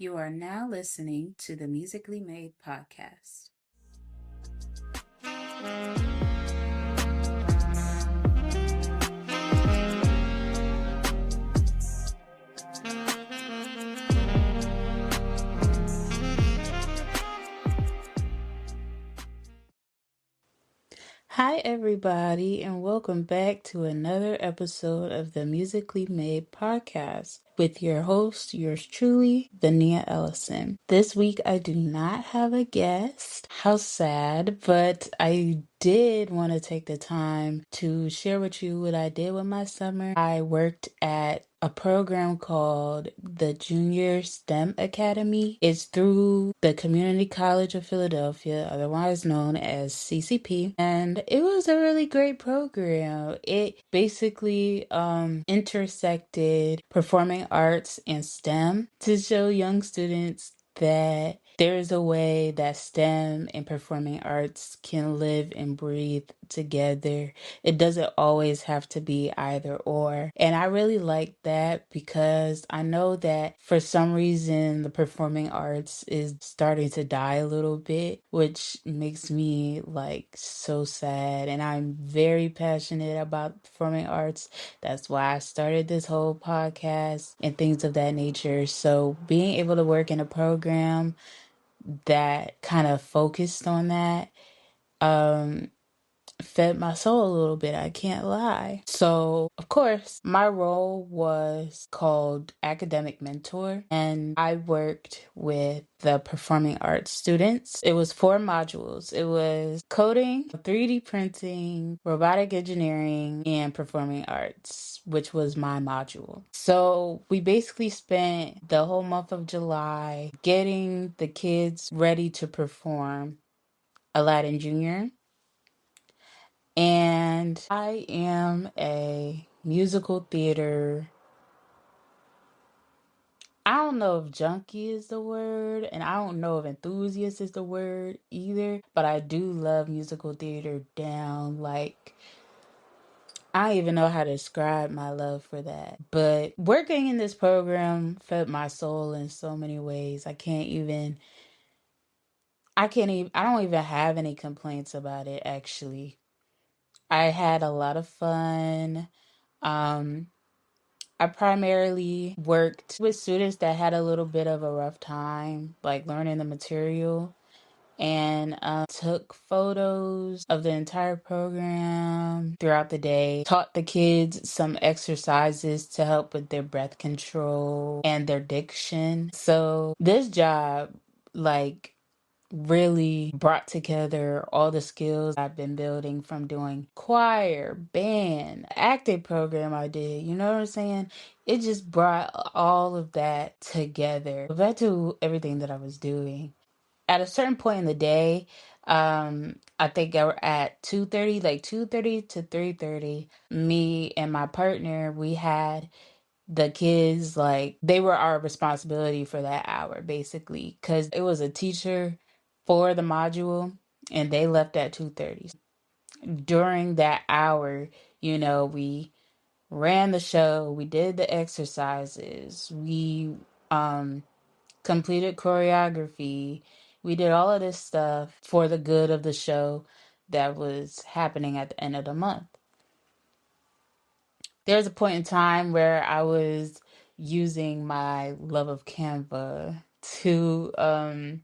You are now listening to the Musically Made podcast. Hi, everybody, and welcome back to another episode of the Musically Made podcast with your host, yours truly, VaNia Ellison. This week, I do not have a guest. How sad, but I did want to take the time to share with you what I did with my summer. I worked at a program called the Junior STEM Academy. It's through the Community College of Philadelphia, otherwise known as CCP, and it was a really great program. It basically intersected performing arts and STEM to show young students that there is a way that STEM and performing arts can live and breathe together. It doesn't always have to be either or. And I really like that because I know that for some reason the performing arts is starting to die a little bit, which makes me like so sad. And I'm very passionate about performing arts. That's why I started this whole podcast and things of that nature. So being able to work in a program that kind of focused on that fed my soul a little bit, I can't lie. So, of course, my role was called academic mentor, and I worked with the performing arts students. It was 4 modules. It was coding, 3D printing, robotic engineering, and performing arts, which was my module. So, we basically spent the whole month of July getting the kids ready to perform Aladdin Jr. And I am a musical theater. I don't know if junkie is the word, and I don't know if enthusiast is the word either, but I do love musical theater down. Like, I don't even know how to describe my love for that. But working in this program fed my soul in so many ways. I don't even have any complaints about it, actually. I had a lot of fun. Um, I primarily worked with students that had a little bit of a rough time, like learning the material, and took photos of the entire program throughout the day, taught the kids some exercises to help with their breath control and their diction. So this job, like, really brought together all the skills I've been building from doing choir, band, acting program I did. You know what I'm saying? It just brought all of that together. Back to everything that I was doing. At a certain point in the day, I think I were at 2:30, like 2:30 to 3:30. Me and my partner, we had the kids, like, they were our responsibility for that hour basically, because it was a teacher for the module and they left at 2:30. During that hour, we ran the show, we did the exercises, we completed choreography, we did all of this stuff for the good of the show that was happening at the end of the month. There's a point in time where I was using my love of Canva to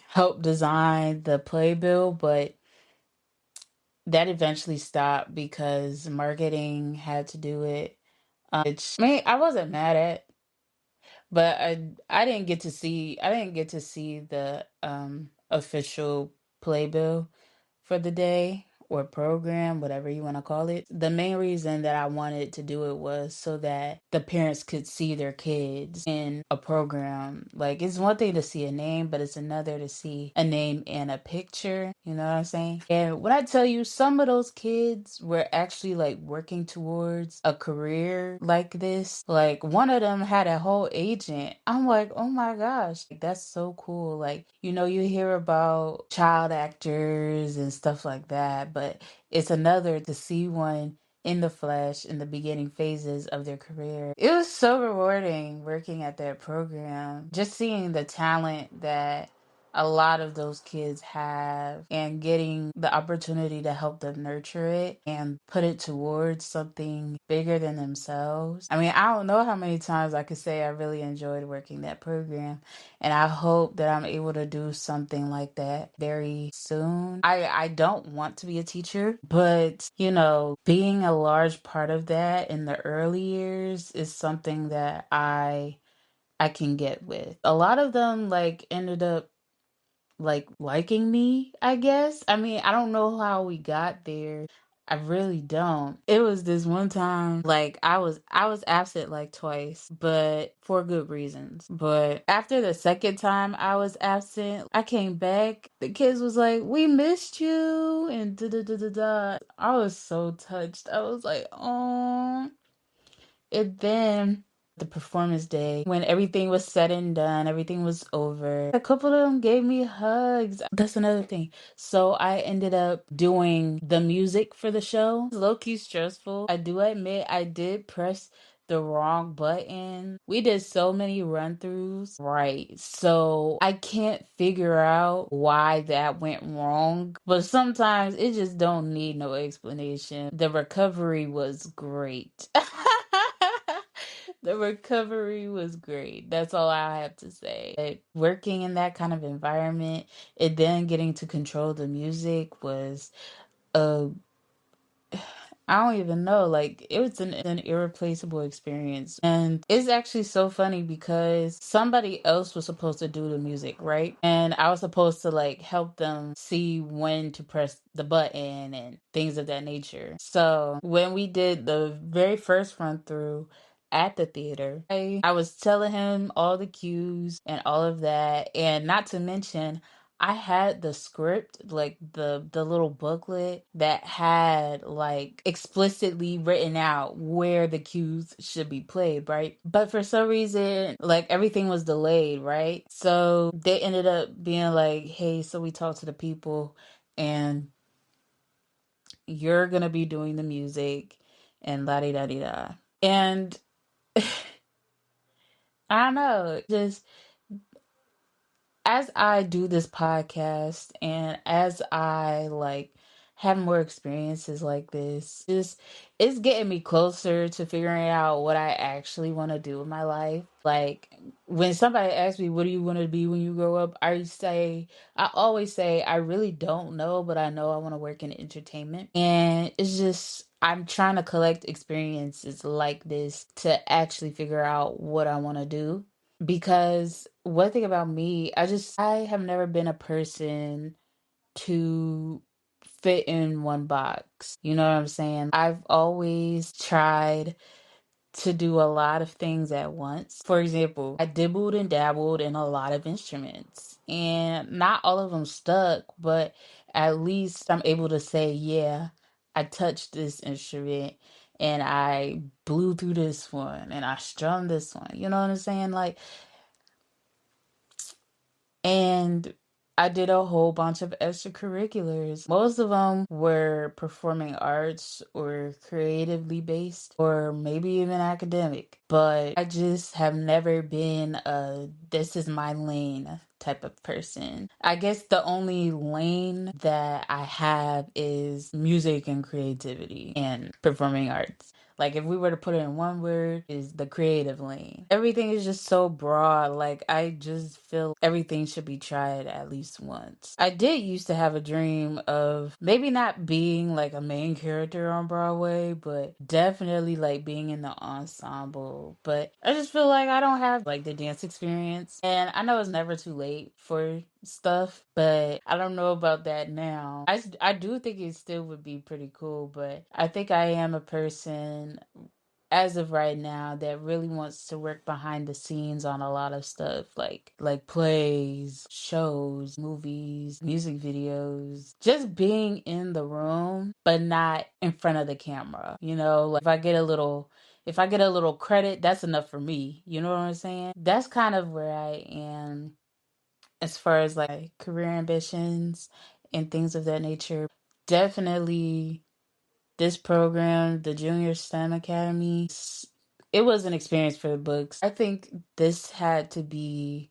help design the playbill, but that eventually stopped because marketing had to do it. Which, I mean, I wasn't mad at, but I didn't get to see the official playbill for the day or program, whatever you want to call it. The main reason that I wanted to do it was so that the parents could see their kids in a program. Like, it's one thing to see a name, but it's another to see a name and a picture. You know what I'm saying? And when I tell you, some of those kids were actually like working towards a career like this. Like, one of them had a whole agent. I'm like, oh my gosh, like, that's so cool. Like, you hear about child actors and stuff like that, but it's another to see one in the flesh in the beginning phases of their career. It was so rewarding working at that program, just seeing the talent that a lot of those kids have and getting the opportunity to help them nurture it and put it towards something bigger than themselves. I mean, I don't know how many times I could say I really enjoyed working that program, and I hope that I'm able to do something like that very soon. I don't want to be a teacher, but being a large part of that in the early years is something that I can get with. A lot of them ended up liking me, I guess. I mean, I don't know how we got there. I really don't. It was this one time, I was absent like twice, but for good reasons. But after the second time I was absent, I came back. The kids was like, "We missed you," and da da da da da. I was so touched. I was like, "Oh." And then the performance day, when everything was said and done, everything was over, a couple of them gave me hugs. That's another thing. So I ended up doing the music for the show. Low key stressful. I do admit I did press the wrong button. We did so many run throughs. Right. So I can't figure out why that went wrong. But sometimes it just don't need no explanation. The recovery was great. The recovery was great. That's all I have to say. But working in that kind of environment and then getting to control the music was a I don't even know. Like, it was an irreplaceable experience. And it's actually so funny because somebody else was supposed to do the music, right? And I was supposed to help them see when to press the button and things of that nature. So when we did the very first run through at the theater, I was telling him all the cues and all of that. And not to mention, I had the script, like the little booklet that had explicitly written out where the cues should be played, right? But for some reason, everything was delayed, right? So they ended up being like, "Hey, so we talked to the people and you're gonna be doing the music and la di da di da." And I don't know, just as I do this podcast and as I have more experiences like this, just it's getting me closer to figuring out what I actually want to do in my life. Like when somebody asks me, "What do you want to be when you grow up?" I always say, I really don't know, but I know I want to work in entertainment. And it's just, I'm trying to collect experiences like this to actually figure out what I want to do. Because one thing about me, I have never been a person to fit in one box. You know what I'm saying? I've always tried to do a lot of things at once. For example, I dibbled and dabbled in a lot of instruments, and not all of them stuck, but at least I'm able to say, yeah, I touched this instrument and I blew through this one and I strummed this one. You know what I'm saying? And I did a whole bunch of extracurriculars. Most of them were performing arts or creatively based or maybe even academic. But I just have never been a this is my lane type of person. I guess the only lane that I have is music and creativity and performing arts. Like if we were to put it in one word, is the creative lane. Everything is just so broad. Like I just feel everything should be tried at least once. I did used to have a dream of maybe not being like a main character on Broadway, but definitely being in the ensemble. But I just feel like I don't have the dance experience. And I know it's never too late for stuff, but I don't know about that now. I do think it still would be pretty cool, but I think I am a person as of right now that really wants to work behind the scenes on a lot of stuff like plays, shows, movies, music videos, just being in the room but not in front of the camera. Like if I get a little credit, that's enough for me. You know what I'm saying? That's kind of where I am as far as career ambitions and things of that nature. Definitely this program, the Junior STEM Academy, it was an experience for the books. I think this had to be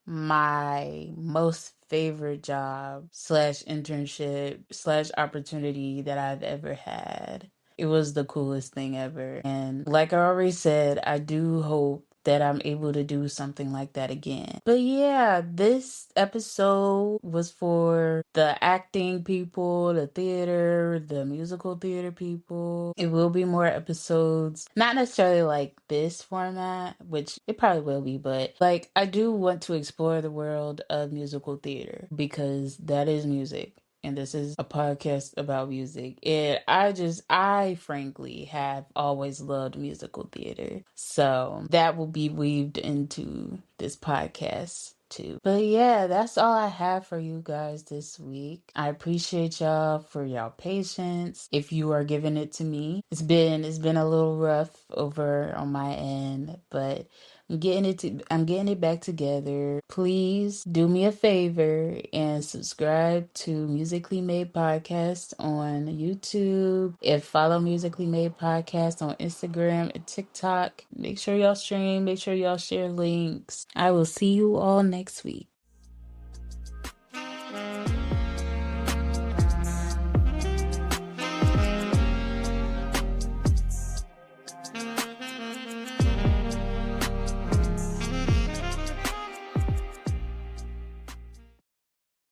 my most favorite job slash internship slash opportunity that I've ever had. It was the coolest thing ever. And like I already said, I do hope that I'm able to do something like that again. But yeah, this episode was for the acting people, the theater, the musical theater people. It will be more episodes, not necessarily like this format, which it probably will be, but like I do want to explore the world of musical theater because that is music. And this is a podcast about music. And I frankly have always loved musical theater. So that will be weaved into this podcast too. But yeah, that's all I have for you guys this week. I appreciate y'all for y'all patience. If you are giving it to me, it's been a little rough over on my end, but I'm getting it back together. Please do me a favor and subscribe to Musically Made Podcast on YouTube and follow Musically Made Podcast on Instagram and TikTok. Make sure y'all stream, make sure y'all share links. I will see you all next week.